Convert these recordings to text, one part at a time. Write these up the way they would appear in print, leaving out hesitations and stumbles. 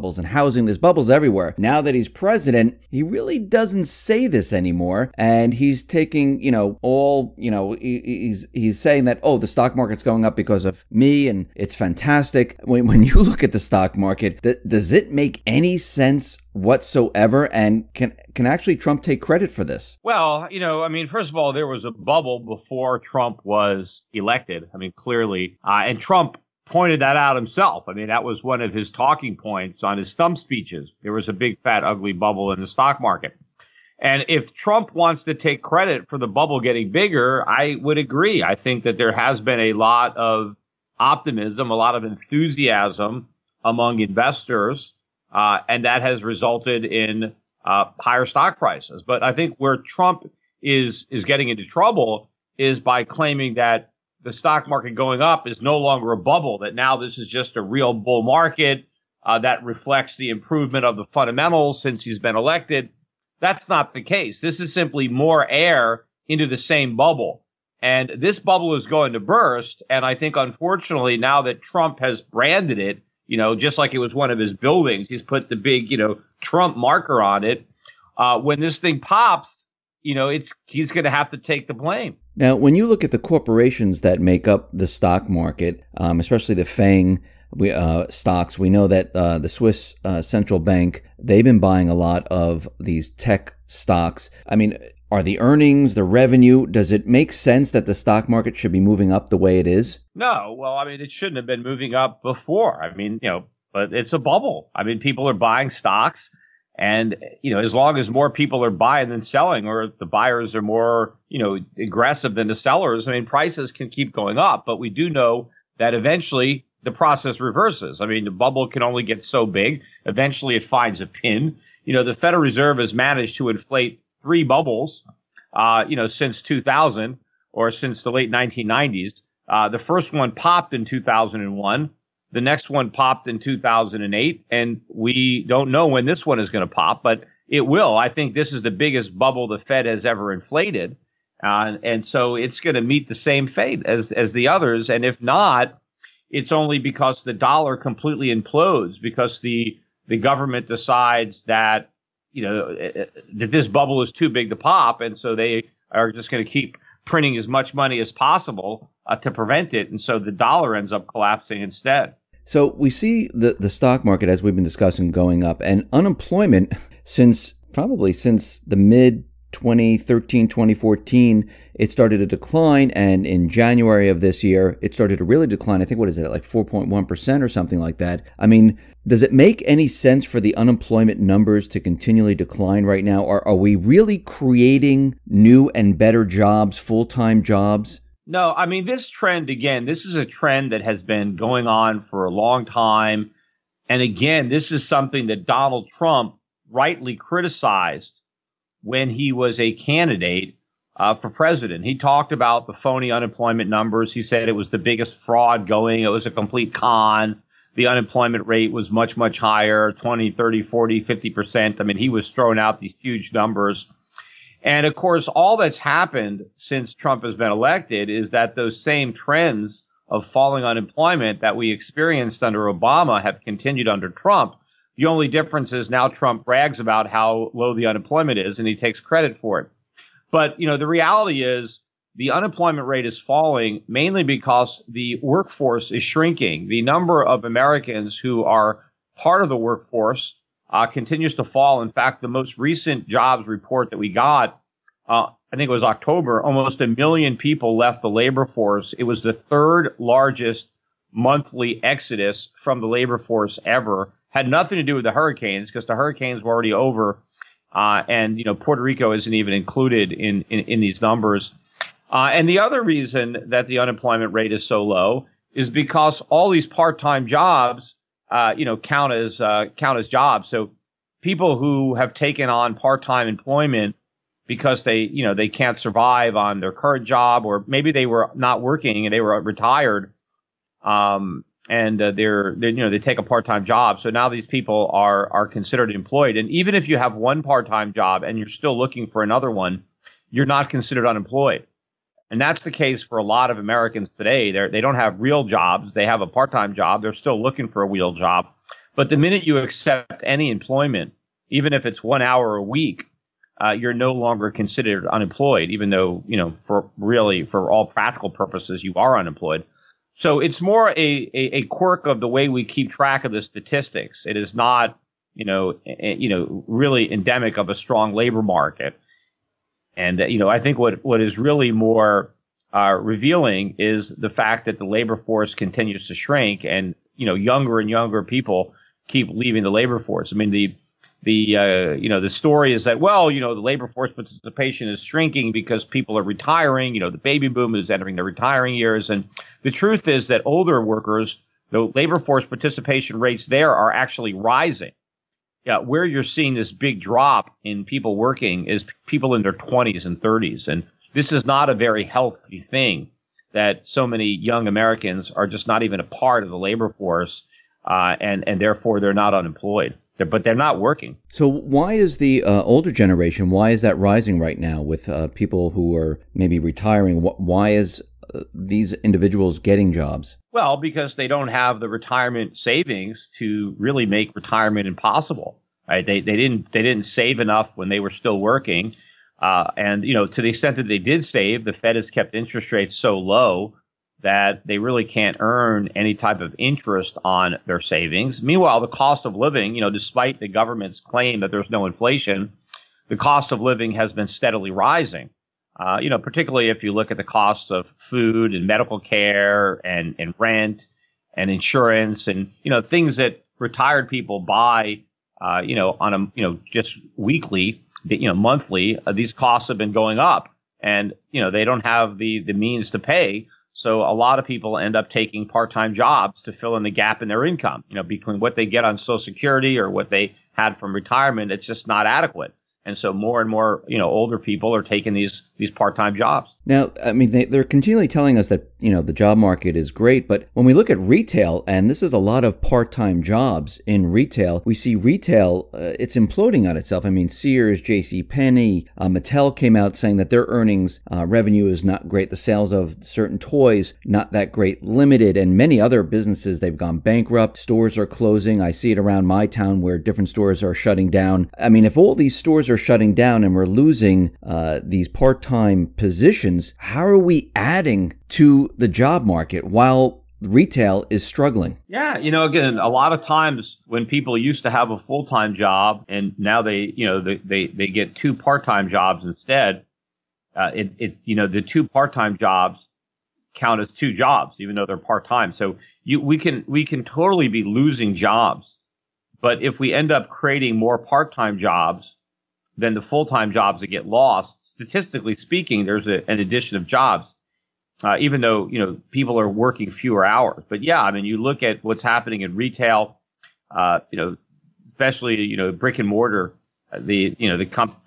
bubbles in housing, there's bubbles everywhere. Now that he's president, he really doesn't say this anymore. And he's taking, he's saying that, oh, the stock market's going up because of me and it's fantastic. When you look at the stock market, does it make any sense whatsoever? And can actually Trump take credit for this? Well, first of all, there was a bubble before Trump was elected. Clearly, and Trump pointed that out himself. That was one of his talking points on his stump speeches. There was a big, fat, ugly bubble in the stock market. And if Trump wants to take credit for the bubble getting bigger, I would agree. I think that there has been a lot of optimism, a lot of enthusiasm among investors, and that has resulted in higher stock prices. But I think where Trump is getting into trouble is by claiming that the stock market going up is no longer a bubble, that now this is just a real bull market that reflects the improvement of the fundamentals since he's been elected. That's not the case. This is simply more air into the same bubble. And this bubble is going to burst. And I think, unfortunately, now that Trump has branded it, just like it was one of his buildings, he's put the big, Trump marker on it. When this thing pops, he's going to have to take the blame. Now, when you look at the corporations that make up the stock market, especially the FANG stocks, we know that the Swiss Central Bank, they've been buying a lot of these tech stocks. Are the earnings, the revenue, does it make sense that the stock market should be moving up the way it is? No. Well, it shouldn't have been moving up before. But it's a bubble. People are buying stocks. And, as long as more people are buying than selling, or the buyers are more, aggressive than the sellers, prices can keep going up. But we do know that eventually the process reverses. The bubble can only get so big. Eventually it finds a pin. The Federal Reserve has managed to inflate 3 bubbles, since 2000 or since the late 1990s. The first one popped in 2001. The next one popped in 2008, and we don't know when this one is going to pop, but it will. I think this is the biggest bubble the Fed has ever inflated, and so it's going to meet the same fate as the others. And if not, it's only because the dollar completely implodes, because the government decides that that this bubble is too big to pop, and so they are just going to keep printing as much money as possible to prevent it, and so the dollar ends up collapsing instead. So we see the stock market, as we've been discussing, going up, and unemployment since the mid 2013, 2014, it started to decline, and in January of this year, it started to really decline. I think, what is it, like 4.1% or something like that? Does it make any sense for the unemployment numbers to continually decline right now? Are we really creating new and better jobs, full-time jobs? No, this trend, again, this is a trend that has been going on for a long time. And again, this is something that Donald Trump rightly criticized when he was a candidate for president. He talked about the phony unemployment numbers. He said it was the biggest fraud going. It was a complete con. The unemployment rate was much, much higher, 20, 30, 40, 50%. He was throwing out these huge numbers. And of course, all that's happened since Trump has been elected is that those same trends of falling unemployment that we experienced under Obama have continued under Trump. The only difference is now Trump brags about how low the unemployment is, and he takes credit for it. But, the reality is the unemployment rate is falling mainly because the workforce is shrinking. The number of Americans who are part of the workforce continues to fall. In fact, the most recent jobs report that we got, I think it was October, almost 1 million people left the labor force. It was the 3rd largest monthly exodus from the labor force ever. Had nothing to do with the hurricanes, because the hurricanes were already over, and Puerto Rico isn't even included in these numbers. And the other reason that the unemployment rate is so low is because all these part-time jobs count as jobs. So people who have taken on part-time employment because they can't survive on their current job, or maybe they were not working and they were retired, and they take a part-time job. So now these people are considered employed. And even if you have one part-time job and you're still looking for another one, you're not considered unemployed. And that's the case for a lot of Americans today. They don't have real jobs. They have a part-time job. They're still looking for a real job. But the minute you accept any employment, even if it's 1 hour a week, you're no longer considered unemployed, even though, for all practical purposes, you are unemployed. So it's more a quirk of the way we keep track of the statistics. It is not, really endemic of a strong labor market. And, I think what is really more revealing is the fact that the labor force continues to shrink, and, younger and younger people keep leaving the labor force. I mean, the story is that, the labor force participation is shrinking because people are retiring. The baby boom is entering their retiring years. And the truth is that older workers, the labor force participation rates there are actually rising. Yeah, where you're seeing this big drop in people working is people in their 20s and 30s. And this is not a very healthy thing, that so many young Americans are just not even a part of the labor force, and therefore they're not unemployed. But they're not working. So why is the older generation, why is that rising right now with people who are maybe retiring? Why is these individuals getting jobs? Well, because they don't have the retirement savings to really make retirement impossible. Right? They didn't save enough when they were still working. And to the extent that they did save, the Fed has kept interest rates so low that they really can't earn any type of interest on their savings. Meanwhile, the cost of living, despite the government's claim that there's no inflation, the cost of living has been steadily rising. Particularly if you look at the cost of food and medical care and rent and insurance and, things that retired people buy, on a, just weekly, monthly, these costs have been going up, and, they don't have the means to pay. So a lot of people end up taking part-time jobs to fill in the gap in their income, between what they get on Social Security or what they had from retirement. It's just not adequate. And so more and more, older people are taking these part-time jobs. Now, I mean, they're continually telling us that, the job market is great. But when we look at retail, and this is a lot of part-time jobs in retail, we see retail, it's imploding on itself. I mean, Sears, JCPenney, Mattel came out saying that their earnings revenue is not great. The sales of certain toys, not that great. Limited and many other businesses, they've gone bankrupt. Stores are closing. I see it around my town where different stores are shutting down. I mean, if all these stores are shutting down and we're losing these part-time positions, how are we adding to the job market while retail is struggling? Yeah, again, a lot of times when people used to have a full-time job and now they get two part-time jobs instead, the two part-time jobs count as two jobs, even though they're part-time. So we can totally be losing jobs, but if we end up creating more part-time jobs than the full-time jobs that get lost, statistically speaking, there's an addition of jobs, even though, people are working fewer hours. But yeah, I mean, you look at what's happening in retail, especially, brick and mortar, the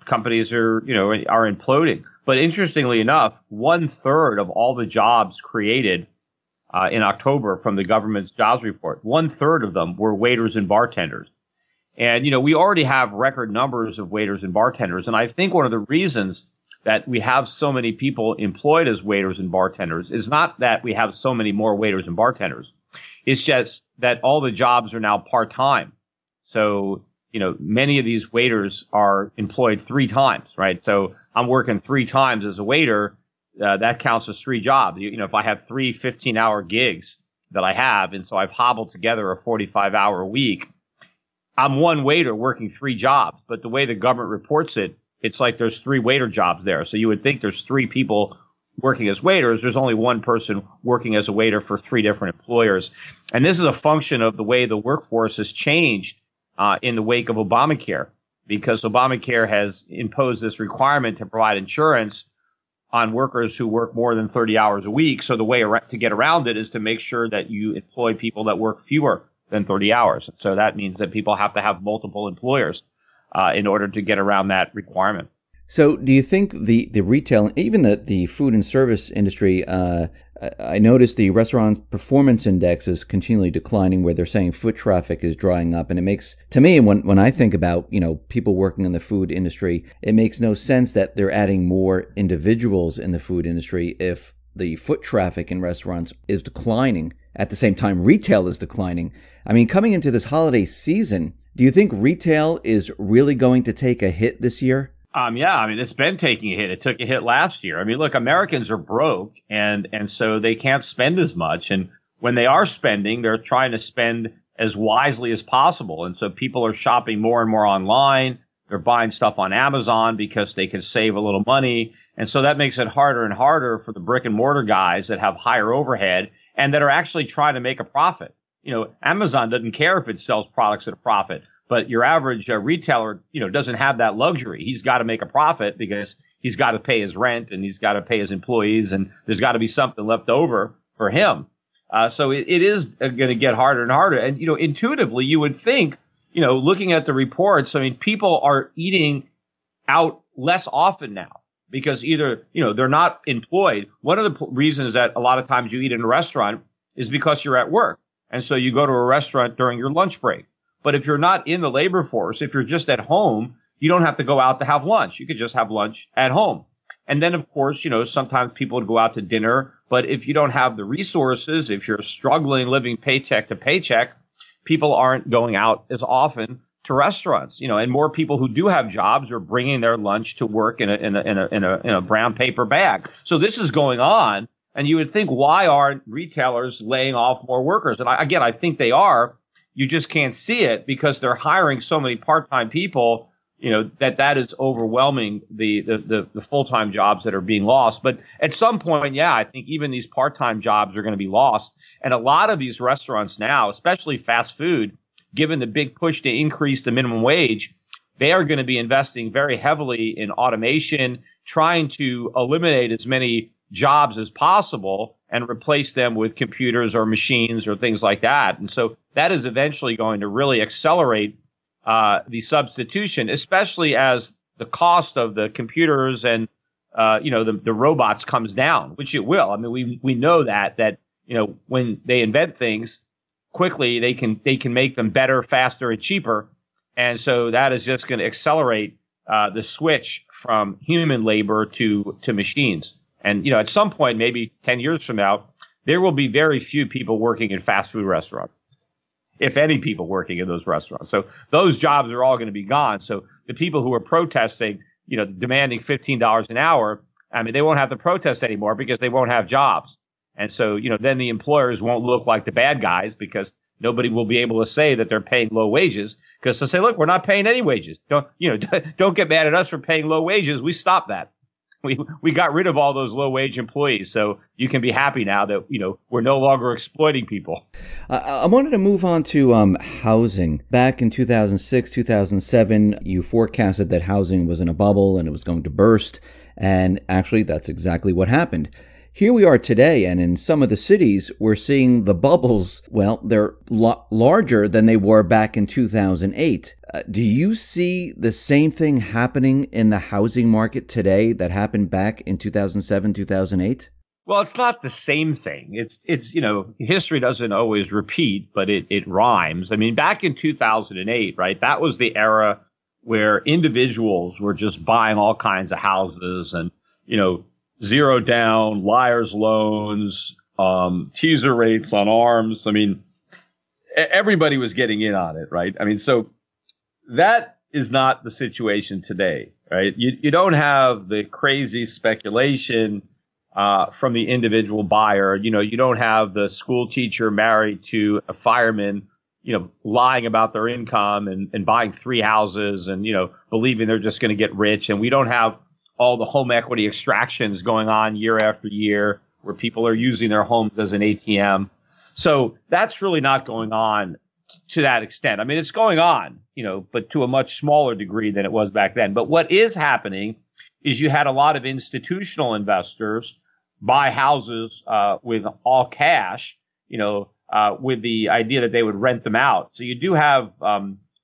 companies are imploding. But interestingly enough, 1/3 of all the jobs created in October from the government's jobs report, 1/3 of them were waiters and bartenders. And, we already have record numbers of waiters and bartenders. And I think one of the reasons that we have so many people employed as waiters and bartenders is not that we have so many more waiters and bartenders. It's just that all the jobs are now part-time. So, many of these waiters are employed 3 times, right? So I'm working 3 times as a waiter. That counts as 3 jobs. If I have 3 15-hour gigs that I have, and so I've hobbled together a 45-hour week, I'm one waiter working 3 jobs. But the way the government reports it, it's like there's 3 waiter jobs there. So you would think there's 3 people working as waiters. There's only 1 person working as a waiter for 3 different employers. And this is a function of the way the workforce has changed in the wake of Obamacare, because Obamacare has imposed this requirement to provide insurance on workers who work more than 30 hours a week. So the way to get around it is to make sure that you employ people that work fewer than 30 hours. So that means that people have to have multiple employers in order to get around that requirement. So do you think the retail, even the food and service industry, I noticed the restaurant performance index is continually declining, where they're saying foot traffic is drying up. And it makes, to me, when I think about, people working in the food industry, it makes no sense that they're adding more individuals in the food industry if the foot traffic in restaurants is declining At the same time, retail is declining. I mean, coming into this holiday season, do you think retail is really going to take a hit this year? Yeah, I mean, it's been taking a hit. It took a hit last year. I mean, look, Americans are broke and so they can't spend as much. And when they are spending, they're trying to spend as wisely as possible. And so people are shopping more and more online. They're buying stuff on Amazon because they can save a little money. And so that makes it harder and harder for the brick and mortar guys that have higher overhead and that are actually trying to make a profit. You know, Amazon doesn't care if it sells products at a profit, but your average retailer, you know, doesn't have that luxury. He's got to make a profit because he's got to pay his rent and he's got to pay his employees and there's got to be something left over for him. So it is going to get harder and harder. And, you know, intuitively, you would think, you know, looking at the reports, I mean, people are eating out less often now because either, you know, they're not employed. One of the reasons that a lot of times you eat in a restaurant is because you're at work. And so you go to a restaurant during your lunch break. But if you're not in the labor force, if you're just at home, you don't have to go out to have lunch. You could just have lunch at home. And then, of course, you know, sometimes people would go out to dinner. But if you don't have the resources, if you're struggling living paycheck to paycheck, people aren't going out as often to restaurants, you know, and more people who do have jobs are bringing their lunch to work in a brown paper bag. So this is going on. And you would think, why aren't retailers laying off more workers? And I think they are. You just can't see it because they're hiring so many part-time people, you know, that is overwhelming the full-time jobs that are being lost. But at some point, yeah, I think even these part-time jobs are going to be lost. And a lot of these restaurants now, especially fast food, given the big push to increase the minimum wage, they are going to be investing very heavily in automation, trying to eliminate as many jobs as possible and replace them with computers or machines or things like that. And so that is eventually going to really accelerate the substitution, especially as the cost of the computers and the robots comes down, which it will. I mean, we know that you know, when they invent things quickly, they can make them better, faster, and cheaper. And so that is just going to accelerate the switch from human labor to machines. And, you know, at some point, maybe 10 years from now, there will be very few people working in fast food restaurants, if any people working in those restaurants. So those jobs are all going to be gone. So the people who are protesting, you know, demanding $15 an hour, I mean, they won't have to protest anymore because they won't have jobs. And so, you know, then the employers won't look like the bad guys because nobody will be able to say that they're paying low wages because they'll say, look, we're not paying any wages. Don't get mad at us for paying low wages. We stopped that. We got rid of all those low wage employees. So you can be happy now that, you know, we're no longer exploiting people. I wanted to move on to housing. Back in 2006, 2007, you forecasted that housing was in a bubble and it was going to burst. And actually, that's exactly what happened. Here we are today, and in some of the cities, we're seeing the bubbles, well, they're larger than they were back in 2008. Do you see the same thing happening in the housing market today that happened back in 2007, 2008? Well, it's not the same thing. It's you know, history doesn't always repeat, but it rhymes. I mean, back in 2008, right, that was the era where individuals were just buying all kinds of houses and, you know, zero down, liar's loans, teaser rates on arms. I mean, everybody was getting in on it, right? I mean, so that is not the situation today, right? You don't have the crazy speculation from the individual buyer. You know, you don't have the school teacher married to a fireman, you know, lying about their income and buying 3 houses and, you know, believing they're just going to get rich. And we don't have all the home equity extractions going on year after year where people are using their homes as an ATM. So that's really not going on to that extent. I mean, it's going on, you know, but to a much smaller degree than it was back then. But what is happening is you had a lot of institutional investors buy houses with all cash, you know, with the idea that they would rent them out. So you do have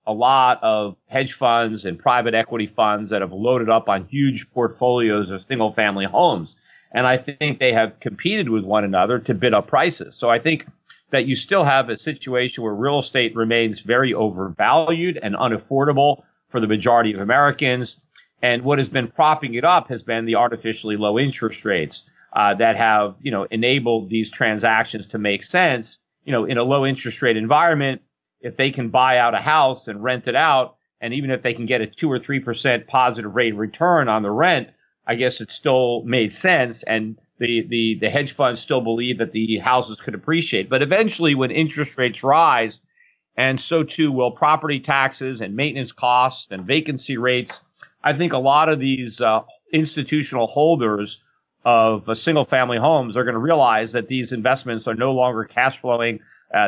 a lot of hedge funds and private equity funds that have loaded up on huge portfolios of single family homes. And I think they have competed with one another to bid up prices. So I think that you still have a situation where real estate remains very overvalued and unaffordable for the majority of Americans. And what has been propping it up has been the artificially low interest rates that have, you know, enabled these transactions to make sense. in a low interest rate environment, if they can buy out a house and rent it out, and even if they can get a 2 or 3% positive rate of return on the rent, I guess it still made sense. And the hedge funds still believe that the houses could appreciate. But eventually, when interest rates rise, and so too will property taxes and maintenance costs and vacancy rates, I think a lot of these institutional holders of single family homes are going to realize that these investments are no longer cash flowing.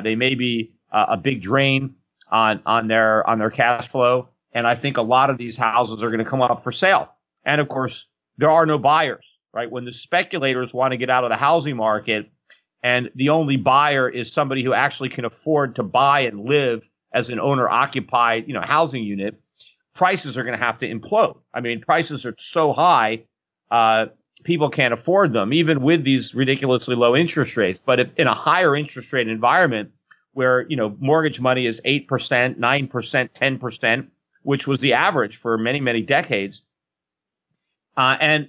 They may be a big drain on their cash flow. And I think a lot of these houses are going to come up for sale. And of course, there are no buyers, right? When the speculators want to get out of the housing market and the only buyer is somebody who actually can afford to buy and live as an owner occupied, housing unit, prices are going to have to implode. I mean, prices are so high, people can't afford them, even with these ridiculously low interest rates. But if in a higher interest rate environment where, mortgage money is 8%, 9%, 10%, which was the average for many, many decades. And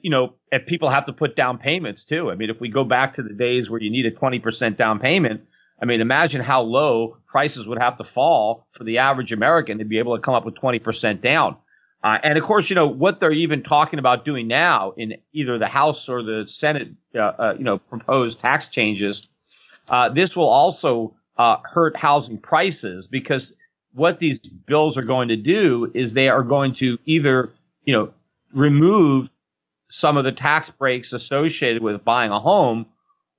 if people have to put down payments too. I mean, if we go back to the days where you need a 20% down payment, I mean, imagine how low prices would have to fall for the average American to be able to come up with 20% down. And of course, what they're even talking about doing now in either the House or the Senate, proposed tax changes, this will also hurt housing prices, because what these bills are going to do is they are going to either, remove some of the tax breaks associated with buying a home,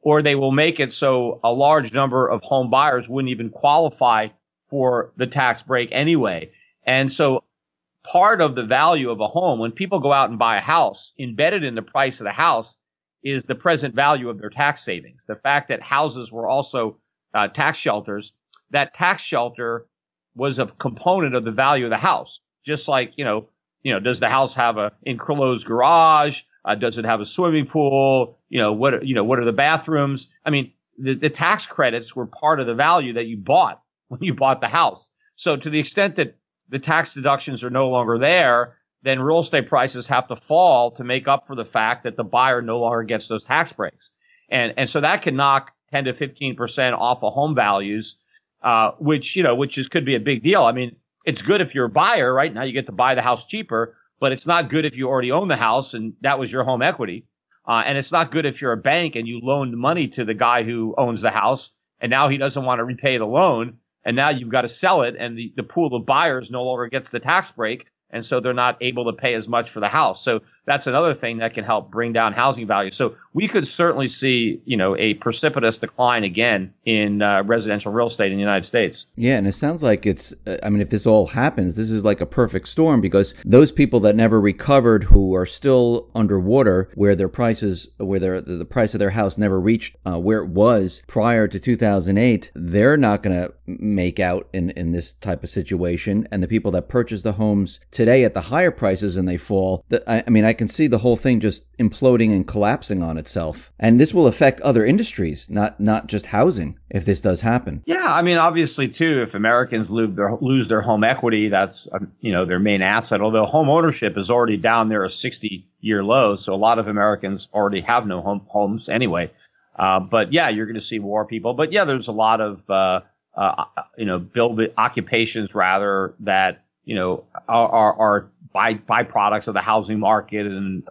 or they will make it so a large number of home buyers wouldn't even qualify for the tax break anyway. And so part of the value of a home, when people go out and buy a house, embedded in the price of the house is the present value of their tax savings. The fact that houses were also tax shelters, that tax shelter was a component of the value of the house. Just like, does the house have a enclosed garage? Does it have a swimming pool? What are the bathrooms? I mean, the tax credits were part of the value that you bought when you bought the house. So to the extent that the tax deductions are no longer there, then real estate prices have to fall to make up for the fact that the buyer no longer gets those tax breaks. And so that can knock 10 to 15% off of home values, which could be a big deal. I mean, it's good if you're a buyer, right? Now you get to buy the house cheaper, but it's not good if you already own the house and that was your home equity. And it's not good if you're a bank and you loaned money to the guy who owns the house and now he doesn't want to repay the loan. And now you've got to sell it, and the pool of buyers no longer gets the tax break, and so they're not able to pay as much for the house. So that's another thing that can help bring down housing value. So we could certainly see, a precipitous decline again in residential real estate in the United States. Yeah, and it sounds like it's, if this all happens, this is like a perfect storm, because those people that never recovered, who are still underwater, where the price of their house never reached where it was prior to 2008, they're not going to make out in this type of situation. And the people that purchase the homes today at the higher prices and they fall, I can see the whole thing just imploding and collapsing on itself. And this will affect other industries, not just housing, if this does happen. Yeah, obviously, too, if Americans lose their home equity, that's, their main asset, although home ownership is already down there a 60-year low. So a lot of Americans already have no homes anyway. But yeah, you're going to see more people. But yeah, there's a lot of, occupations rather that, are byproducts of the housing market. And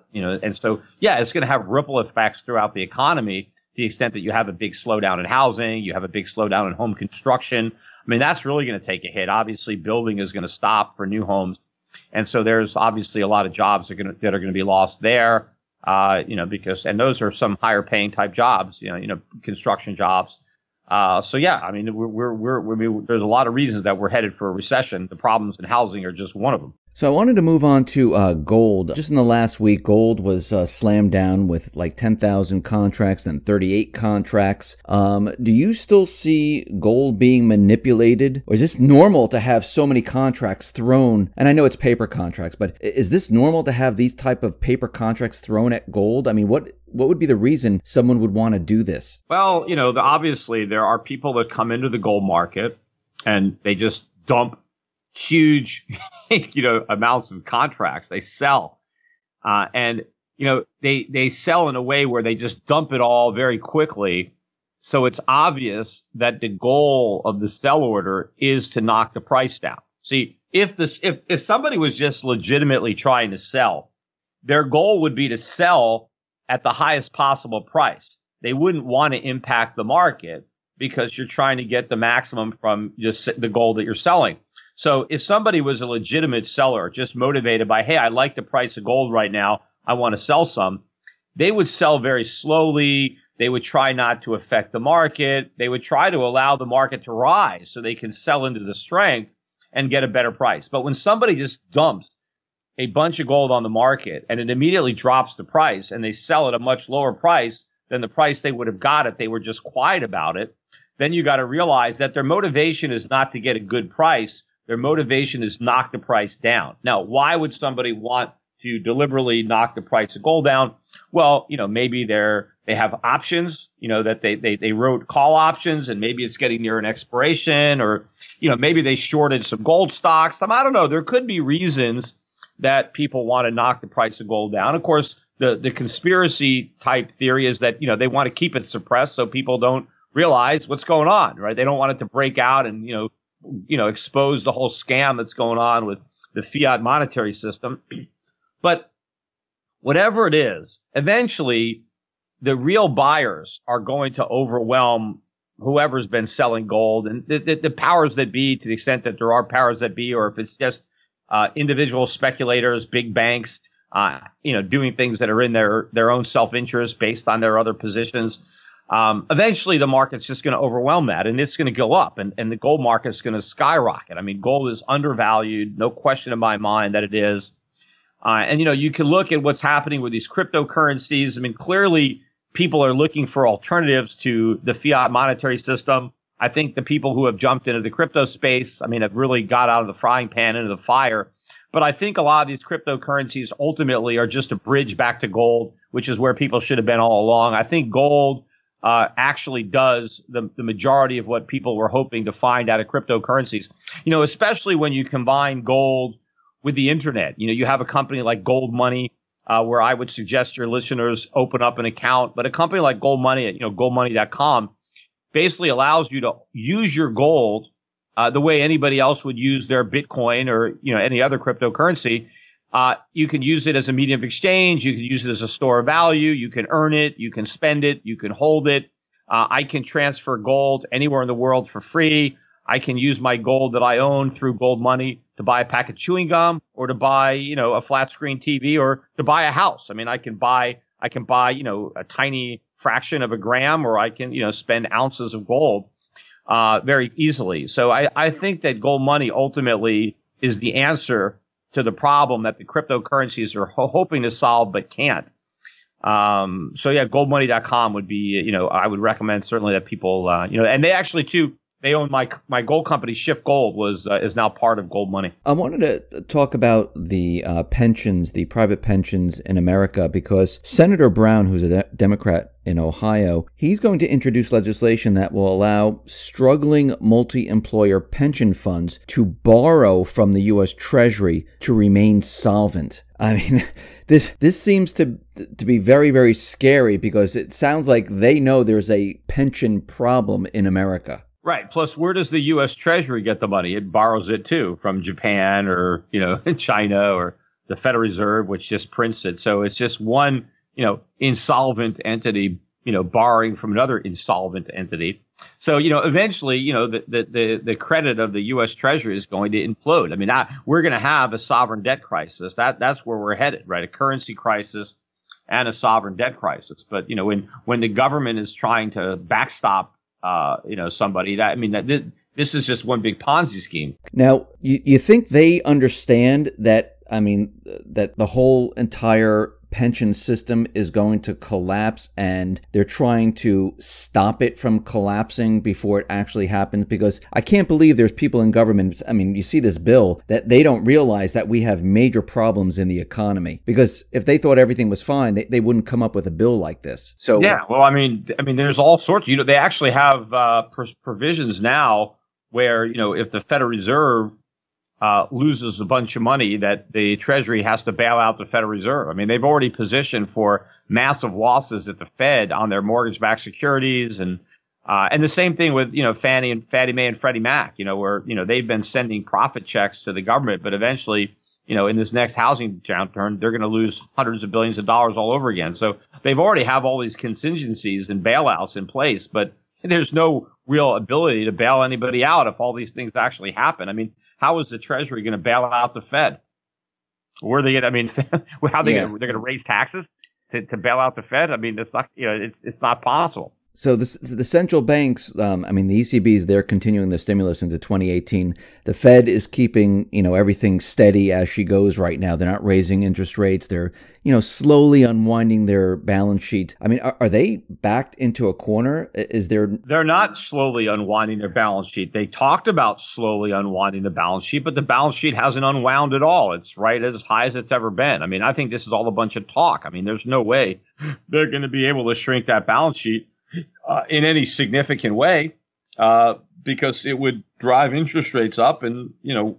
so, yeah, it's going to have ripple effects throughout the economy to the extent that you have a big slowdown in housing, you have a big slowdown in home construction. That's really going to take a hit. Obviously, building is going to stop for new homes. And so there's obviously a lot of jobs that are going to be lost there, because those are some higher paying type jobs, construction jobs. So yeah, there's a lot of reasons that we're headed for a recession. The problems in housing are just one of them. So I wanted to move on to gold. Just in the last week, gold was slammed down with like 10,000 contracts and 38 contracts. Do you still see gold being manipulated? Or is this normal to have so many contracts thrown? And I know it's paper contracts, but is this normal to have these type of paper contracts thrown at gold? What would be the reason someone would want to do this? Well, obviously there are people that come into the gold market and they just dump huge, amounts of contracts. They sell, and they sell in a way where they just dump it all very quickly, So it's obvious that the goal of the sell order is to knock the price down. See, if somebody was just legitimately trying to sell, their goal would be to sell at the highest possible price. They wouldn't want to impact the market because you're trying to get the maximum from just the gold that you're selling. So if somebody was a legitimate seller, just motivated by, hey, I like the price of gold right now, I want to sell some, they would sell very slowly. They would try not to affect the market. They would try to allow the market to rise so they can sell into the strength and get a better price. But when somebody just dumps a bunch of gold on the market and it immediately drops the price and they sell at a much lower price than the price they would have got if they were just quiet about it, then you got to realize that their motivation is not to get a good price. Their motivation is knock the price down. Now, why would somebody want to deliberately knock the price of gold down? Well, maybe they have options, that they wrote call options and maybe it's getting near an expiration, or, maybe they shorted some gold stocks. I don't know. There could be reasons that people want to knock the price of gold down. Of course, the conspiracy type theory is that, they want to keep it suppressed so people don't realize what's going on, right? They don't want it to break out and, expose the whole scam that's going on with the fiat monetary system. But whatever it is, eventually the real buyers are going to overwhelm whoever's been selling gold, and the powers that be, to the extent that there are powers that be, or if it's just individual speculators, big banks, doing things that are in their own self-interest based on their other positions. Eventually the market's just going to overwhelm that, and it's going to go up, and the gold market's going to skyrocket. I mean, gold is undervalued, no question in my mind that it is. And you can look at what's happening with these cryptocurrencies. I mean, clearly people are looking for alternatives to the fiat monetary system. I think the people who have jumped into the crypto space, have really got out of the frying pan into the fire. But I think a lot of these cryptocurrencies ultimately are just a bridge back to gold, which is where people should have been all along. I think gold actually does the majority of what people were hoping to find out of cryptocurrencies, especially when you combine gold with the internet. You have a company like Gold Money, where I would suggest your listeners open up an account. But a company like Gold Money at, goldmoney.com basically allows you to use your gold the way anybody else would use their Bitcoin or, any other cryptocurrency. You can use it as a medium of exchange. You can use it as a store of value. You can earn it. You can spend it. You can hold it. I can transfer gold anywhere in the world for free. I can use my gold that I own through Gold Money to buy a pack of chewing gum, or to buy, a flat screen TV, or to buy a house. I can buy, a tiny fraction of a gram, or I can, spend ounces of gold very easily. So I think that Gold Money ultimately is the answer to the problem that the cryptocurrencies are hoping to solve but can't. So yeah, goldmoney.com would be, I would recommend certainly that people, and they actually too, they own my gold company, Shift Gold, is now part of Gold Money. I wanted to talk about the pensions, the private pensions in America, because Senator Brown, who's a Democrat in Ohio, he's going to introduce legislation that will allow struggling multi-employer pension funds to borrow from the U.S. Treasury to remain solvent. This seems to be very, very scary, because it sounds like they know there's a pension problem in America. Right. Plus, where does the U.S. Treasury get the money? It borrows it, too, from Japan or, China, or the Federal Reserve, which just prints it. So it's just one, insolvent entity, borrowing from another insolvent entity. So, eventually, the credit of the U.S. Treasury is going to implode. We're going to have a sovereign debt crisis. That's where we're headed, right? A currency crisis and a sovereign debt crisis. But, when the government is trying to backstop somebody, this is just one big Ponzi scheme. Now, you think they understand that, that the whole entire pension system is going to collapse, and they're trying to stop it from collapsing before it actually happens? Because I can't believe there's people in government, you see this bill, that they don't realize that we have major problems in the economy. Because if they thought everything was fine, they wouldn't come up with a bill like this. So yeah, well, there's all sorts. They actually have provisions now where, if the Federal Reserve loses a bunch of money, that the Treasury has to bail out the Federal Reserve. They've already positioned for massive losses at the Fed on their mortgage-backed securities, and And the same thing with, Fannie Mae and Freddie Mac, where, they've been sending profit checks to the government, but eventually, in this next housing downturn, they're going to lose hundreds of billions of dollars all over again. So they've already have all these contingencies and bailouts in place, but there's no real ability to bail anybody out if all these things actually happen. I mean, how is the Treasury going to bail out the Fed? Where are they going to, how are they going to, they're going to raise taxes to bail out the Fed? I mean, it's not, it's not possible. So the central banks, the ECBs, they're continuing the stimulus into 2018. The Fed is keeping, everything steady as she goes right now. They're not raising interest rates. They're, slowly unwinding their balance sheet. I mean, are they backed into a corner? They're not slowly unwinding their balance sheet. They talked about slowly unwinding the balance sheet, but the balance sheet hasn't unwound at all. It's right as high as it's ever been. I think this is all a bunch of talk. There's no way they're going to be able to shrink that balance sheet in any significant way, because it would drive interest rates up and,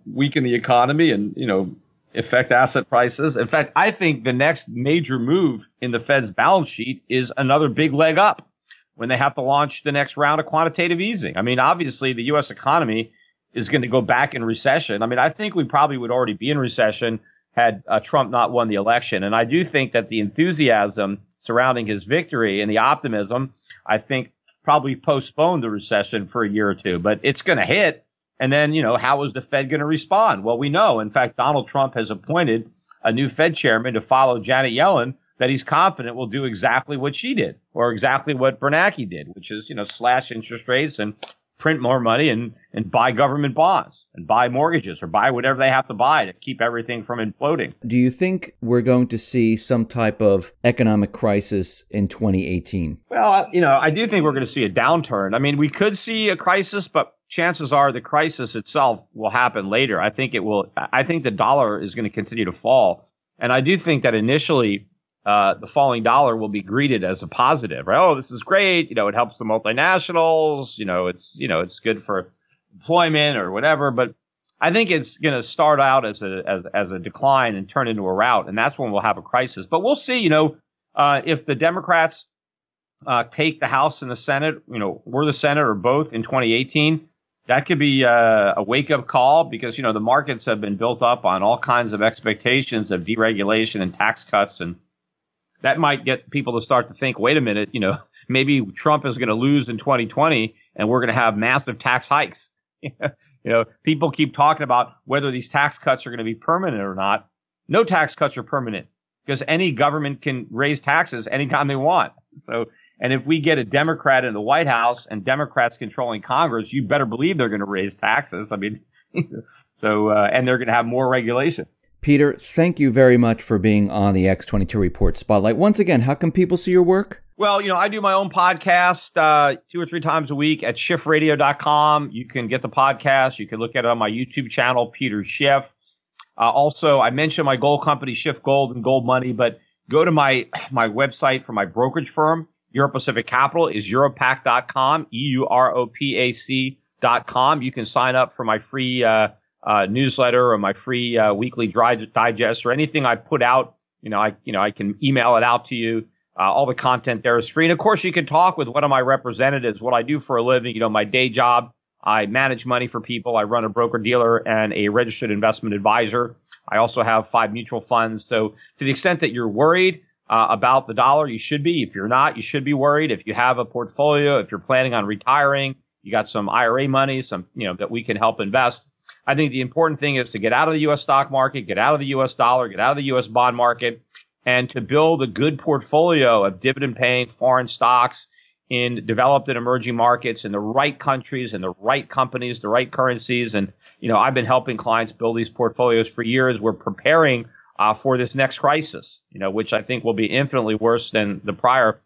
weaken the economy and, affect asset prices. In fact, I think the next major move in the Fed's balance sheet is another big leg up when they have to launch the next round of quantitative easing. Obviously, the U.S. economy is going to go back in recession. I think we probably would already be in recession had Trump not won the election. And I do think that the enthusiasm surrounding his victory and the optimism, I think, probably postponed the recession for a year or two, but it's going to hit. And then, how is the Fed going to respond? Well, we know. In fact, Donald Trump has appointed a new Fed chairman to follow Janet Yellen that he's confident will do exactly what she did, or exactly what Bernanke did, which is, slash interest rates and print more money and buy government bonds and buy mortgages or buy whatever they have to buy to keep everything from imploding. Do you think we're going to see some type of economic crisis in 2018? Well, I do think we're going to see a downturn. We could see a crisis, but chances are the crisis itself will happen later. I think the dollar is going to continue to fall. And I do think that initially the falling dollar will be greeted as a positive, right? Oh, this is great. It helps the multinationals. It's good for employment or whatever. But I think it's going to start out as a decline and turn into a rout. And that's when we'll have a crisis. But we'll see, if the Democrats take the House and the Senate, or the Senate or both in 2018, that could be a wake-up call because, the markets have been built up on all kinds of expectations of deregulation and tax cuts. And that might get people to start to think, wait a minute, maybe Trump is going to lose in 2020 and we're going to have massive tax hikes. People keep talking about whether these tax cuts are going to be permanent or not. No tax cuts are permanent because any government can raise taxes anytime they want. And if we get a Democrat in the White House and Democrats controlling Congress, you better believe they're going to raise taxes. And they're going to have more regulation. Peter, thank you very much for being on the X22 Report Spotlight. Once again, how can people see your work? Well, I do my own podcast 2 or 3 times a week at SchiffRadio.com. You can get the podcast. You can look at it on my YouTube channel, Peter Schiff. Also, I mentioned my gold company, Schiff Gold and Gold Money, but go to my website for my brokerage firm. Euro Pacific Capital is Europac.com, EUROPAC.com. You can sign up for my free newsletter or my free weekly digest or anything I put out. I can email it out to you. All the content there is free. And of course, you can talk with one of my representatives, what I do for a living. My day job, I manage money for people. I run a broker dealer and a registered investment advisor. I also have 5 mutual funds. So to the extent that you're worried about the dollar, you should be. If you're not, you should be worried. If you have a portfolio, if you're planning on retiring, you got some IRA money, that we can help invest. I think the important thing is to get out of the U.S. stock market, get out of the U.S. dollar, get out of the U.S. bond market, and to build a good portfolio of dividend-paying foreign stocks in developed and emerging markets in the right countries and the right companies, the right currencies. And, I've been helping clients build these portfolios for years. We're preparing for this next crisis, which I think will be infinitely worse than the prior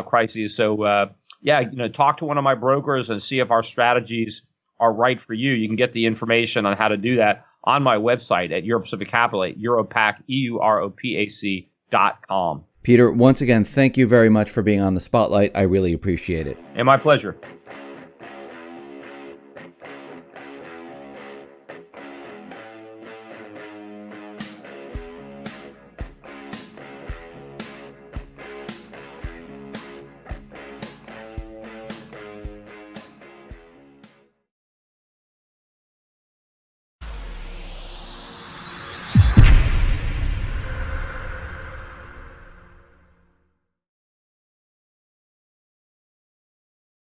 crises. So, talk to one of my brokers and see if our strategies are right for you. You can get the information on how to do that on my website at Euro Pacific Capital at Europac, EUROPAC.com. Peter, once again, thank you very much for being on the Spotlight. I really appreciate it. And my pleasure.